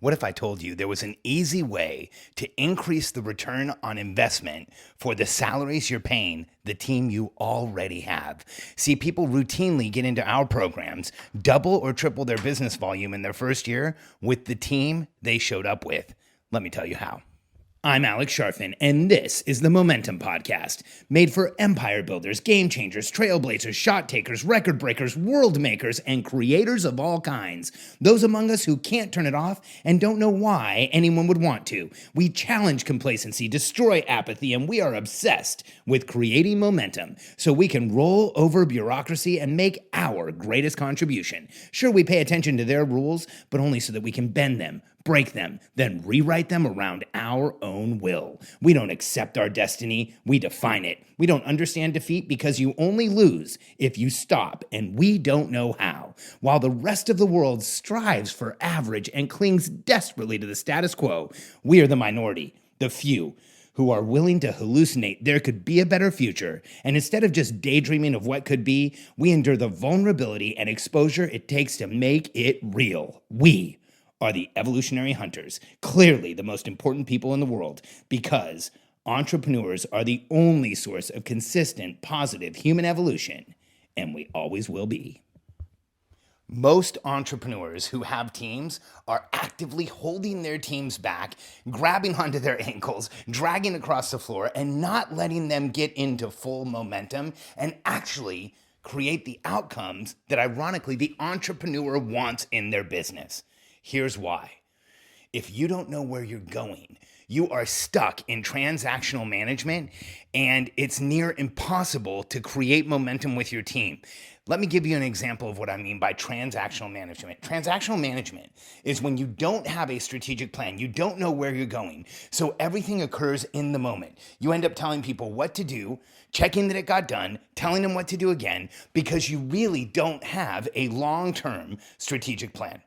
What if I told you there was an easy way to increase the return on investment for the salaries you're paying the team you already have? See, people routinely get into our programs, double or triple their business volume in their first year with the team they showed up with. Let me tell you how. I'm Alex Sharfin, and this is the Momentum Podcast, made for empire builders, game changers, trailblazers, shot takers, record breakers, world makers, and creators of all kinds. Those among us who can't turn it off and don't know why anyone would want to. We challenge complacency, destroy apathy, and we are obsessed with creating momentum so we can roll over bureaucracy and make our greatest contribution. Sure, we pay attention to their rules, but only so that we can bend them, break them, then rewrite them around our own will. We don't accept our destiny, we define it. We don't understand defeat because you only lose if you stop, and we don't know how. While the rest of the world strives for average and clings desperately to the status quo, we are the minority, the few, who are willing to hallucinate there could be a better future. And instead of just daydreaming of what could be, we endure the vulnerability and exposure it takes to make it real. We are the evolutionary hunters, clearly the most important people in the world, because entrepreneurs are the only source of consistent, positive human evolution, and we always will be. Most entrepreneurs who have teams are actively holding their teams back, grabbing onto their ankles, dragging across the floor, and not letting them get into full momentum and actually create the outcomes that, ironically, the entrepreneur wants in their business. Here's why. If you don't know where you're going, you are stuck in transactional management, and it's near impossible to create momentum with your team. Let me give you an example of what I mean by transactional management. Transactional management is when you don't have a strategic plan. You don't know where you're going. So everything occurs in the moment. You end up telling people what to do, checking that it got done, telling them what to do again, because you really don't have a long-term strategic plan.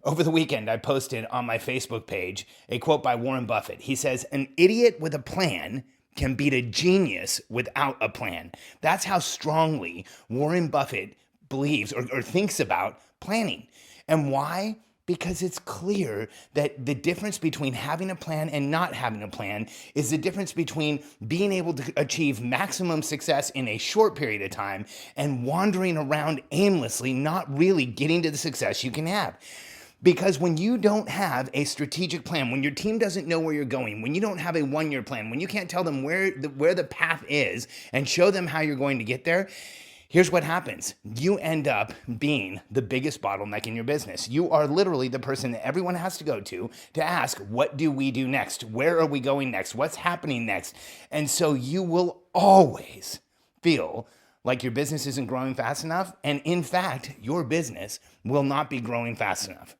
Over the weekend, I posted on my Facebook page a quote by Warren Buffett. He says, "An idiot with a plan can beat a genius without a plan." That's how strongly Warren Buffett believes or thinks about planning. And why? Because it's clear that the difference between having a plan and not having a plan is the difference between being able to achieve maximum success in a short period of time and wandering around aimlessly, not really getting to the success you can have. Because when you don't have a strategic plan, when your team doesn't know where you're going, when you don't have a one-year plan, when you can't tell them where the path is and show them how you're going to get there, here's what happens. You end up being the biggest bottleneck in your business. You are literally the person that everyone has to go to ask, what do we do next? Where are we going next? What's happening next? And so you will always feel like your business isn't growing fast enough. And in fact, your business will not be growing fast enough.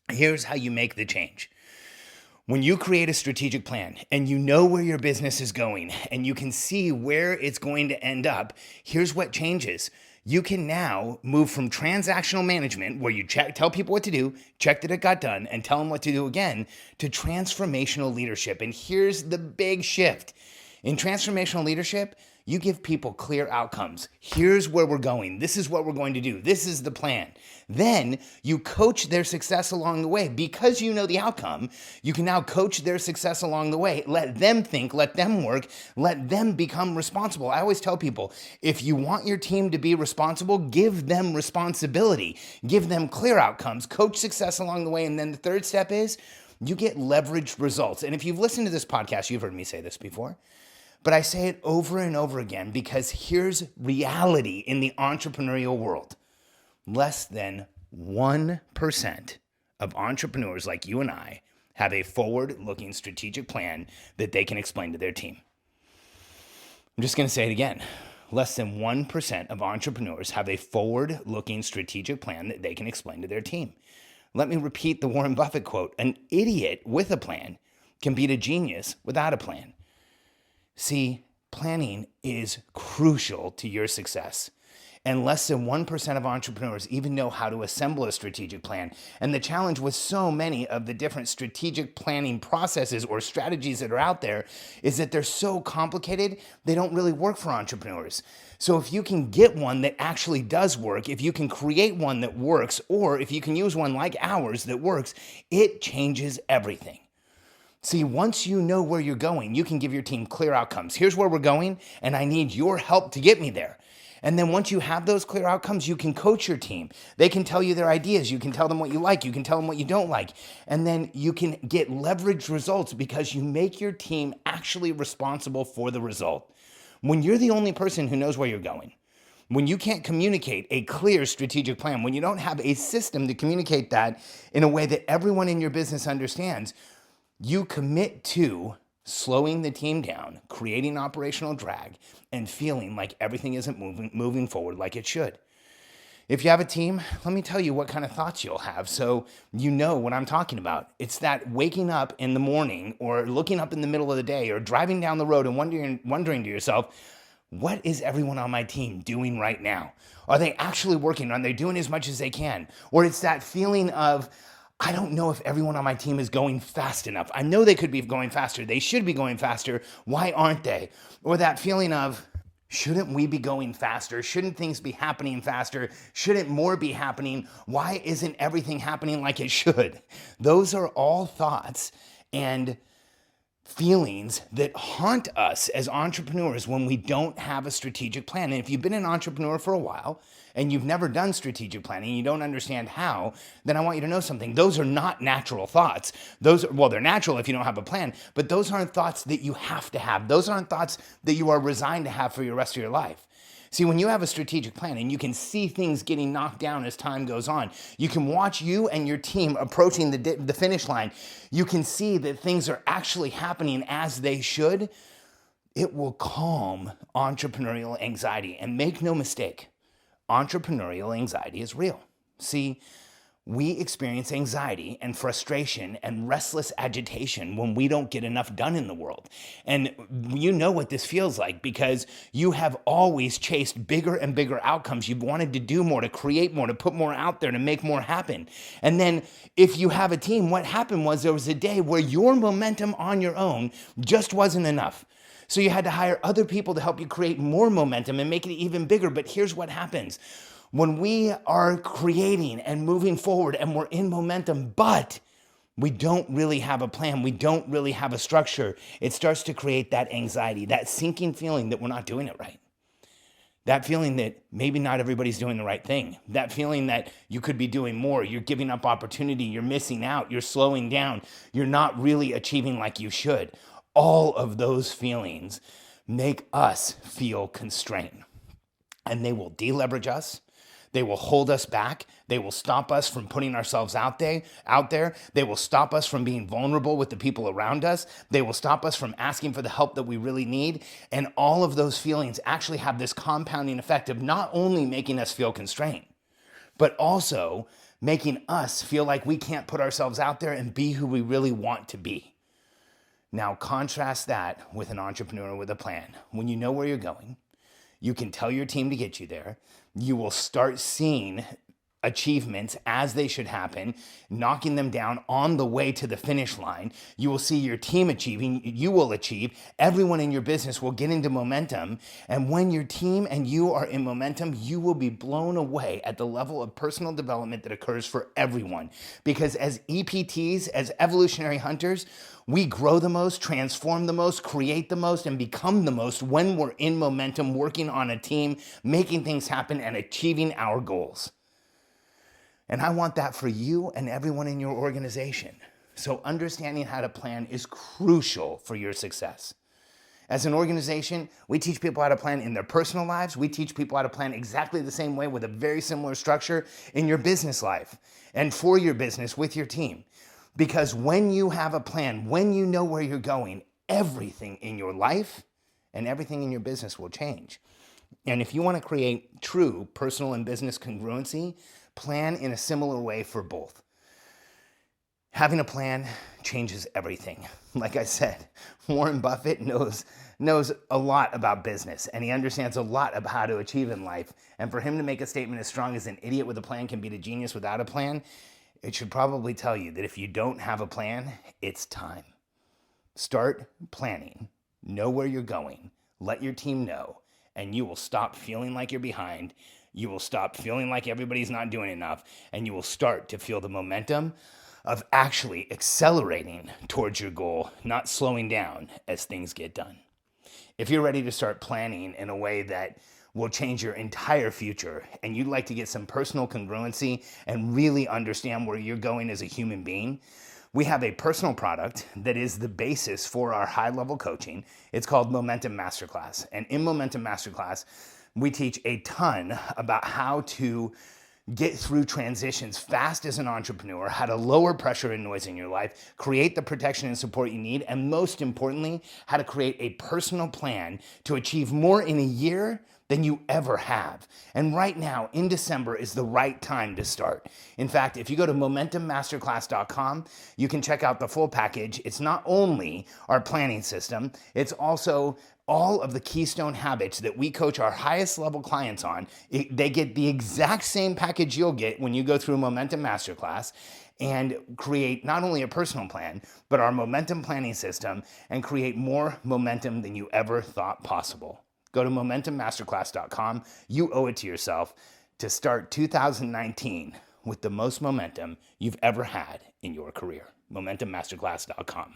Here's how you make the change. When you create a strategic plan and you know where your business is going and you can see where it's going to end up, here's what changes. You can now move from transactional management, where you tell people what to do, check that it got done, and tell them what to do again, to transformational leadership. And here's the big shift. In transformational leadership, you give people clear outcomes. Here's where we're going. This is what we're going to do. This is the plan. Then you coach their success along the way. Because you know the outcome, you can now coach their success along the way. Let them think, let them work, let them become responsible. I always tell people, if you want your team to be responsible, give them responsibility. Give them clear outcomes, coach success along the way. And then the third step is you get leveraged results. And if you've listened to this podcast, you've heard me say this before. But I say it over and over again because here's reality in the entrepreneurial world. Less than 1% of entrepreneurs like you and I have a forward-looking strategic plan that they can explain to their team. I'm just going to say it again. Less than 1% of entrepreneurs have a forward-looking strategic plan that they can explain to their team. Let me repeat the Warren Buffett quote. An idiot with a plan can beat a genius without a plan. See, planning is crucial to your success. And less than 1% of entrepreneurs even know how to assemble a strategic plan. And the challenge with so many of the different strategic planning processes or strategies that are out there is that they're so complicated, they don't really work for entrepreneurs. So if you can get one that actually does work, if you can create one that works, or if you can use one like ours that works, it changes everything. See, once you know where you're going, you can give your team clear outcomes. Here's where we're going, and I need your help to get me there. And then once you have those clear outcomes, you can coach your team. They can tell you their ideas. You can tell them what you like. You can tell them what you don't like. And then you can get leveraged results because you make your team actually responsible for the result. When you're the only person who knows where you're going, when you can't communicate a clear strategic plan, when you don't have a system to communicate that in a way that everyone in your business understands, you commit to slowing the team down, creating operational drag, and feeling like everything isn't moving forward like it should. If you have a team, let me tell you what kind of thoughts you'll have so you know what I'm talking about. It's that waking up in the morning or looking up in the middle of the day or driving down the road and wondering to yourself, what is everyone on my team doing right now? Are they actually working? Are they doing as much as they can? Or it's that feeling of, I don't know if everyone on my team is going fast enough. I know they could be going faster. They should be going faster. Why aren't they? Or that feeling of, shouldn't we be going faster? Shouldn't things be happening faster? Shouldn't more be happening? Why isn't everything happening like it should? Those are all thoughts and feelings that haunt us as entrepreneurs when we don't have a strategic plan. And if you've been an entrepreneur for a while and you've never done strategic planning, you don't understand how, then I want you to know something. Those are not natural thoughts. They're natural if you don't have a plan, but those aren't thoughts that you have to have. Those aren't thoughts that you are resigned to have for the rest of your life. See, when you have a strategic plan and you can see things getting knocked down as time goes on, you can watch you and your team approaching the finish line. You can see that things are actually happening as they should. It will calm entrepreneurial anxiety. And make no mistake, entrepreneurial anxiety is real. See, we experience anxiety and frustration and restless agitation when we don't get enough done in the world. And you know what this feels like because you have always chased bigger and bigger outcomes. You've wanted to do more, to create more, to put more out there, to make more happen. And then if you have a team, what happened was there was a day where your momentum on your own just wasn't enough. So you had to hire other people to help you create more momentum and make it even bigger. But here's what happens. When we are creating and moving forward and we're in momentum, but we don't really have a plan, we don't really have a structure, it starts to create that anxiety, that sinking feeling that we're not doing it right. That feeling that maybe not everybody's doing the right thing. That feeling that you could be doing more, you're giving up opportunity, you're missing out, you're slowing down, you're not really achieving like you should. All of those feelings make us feel constrained. And they will deleverage us. They will hold us back. They will stop us from putting ourselves out there. They will stop us from being vulnerable with the people around us. They will stop us from asking for the help that we really need. And all of those feelings actually have this compounding effect of not only making us feel constrained, but also making us feel like we can't put ourselves out there and be who we really want to be. Now contrast that with an entrepreneur with a plan. When you know where you're going, you can tell your team to get you there. You will start seeing achievements as they should happen, knocking them down on the way to the finish line. You will see your team achieving, you will achieve, everyone in your business will get into momentum. And when your team and you are in momentum, you will be blown away at the level of personal development that occurs for everyone. Because as EPTs, as evolutionary hunters, we grow the most, transform the most, create the most, and become the most when we're in momentum, working on a team, making things happen, and achieving our goals. And I want that for you and everyone in your organization. So understanding how to plan is crucial for your success. As an organization, we teach people how to plan in their personal lives. We teach people how to plan exactly the same way with a very similar structure in your business life and for your business with your team. Because when you have a plan, when you know where you're going, everything in your life and everything in your business will change. And if you want to create true personal and business congruency, plan in a similar way for both. Having a plan changes everything. Like I said, Warren Buffett knows a lot about business, and he understands a lot about how to achieve in life. And for him to make a statement as strong as an idiot with a plan can beat a genius without a plan, it should probably tell you that if you don't have a plan, it's time. Start planning. Know where you're going. Let your team know, and you will stop feeling like you're behind. You will stop feeling like everybody's not doing enough, and you will start to feel the momentum of actually accelerating towards your goal, not slowing down as things get done. If you're ready to start planning in a way that will change your entire future, and you'd like to get some personal congruency and really understand where you're going as a human being, we have a personal product that is the basis for our high-level coaching. It's called Momentum Masterclass. And in Momentum Masterclass, we teach a ton about how to get through transitions fast as an entrepreneur, how to lower pressure and noise in your life, create the protection and support you need, and most importantly, how to create a personal plan to achieve more in a year than you ever have. And right now, in December, is the right time to start. In fact, if you go to MomentumMasterclass.com, you can check out the full package. It's not only our planning system, it's also all of the keystone habits that we coach our highest level clients on. They get the exact same package you'll get when you go through Momentum Masterclass and create not only a personal plan, but our momentum planning system and create more momentum than you ever thought possible. Go to MomentumMasterclass.com. You owe it to yourself to start 2019 with the most momentum you've ever had in your career. MomentumMasterclass.com.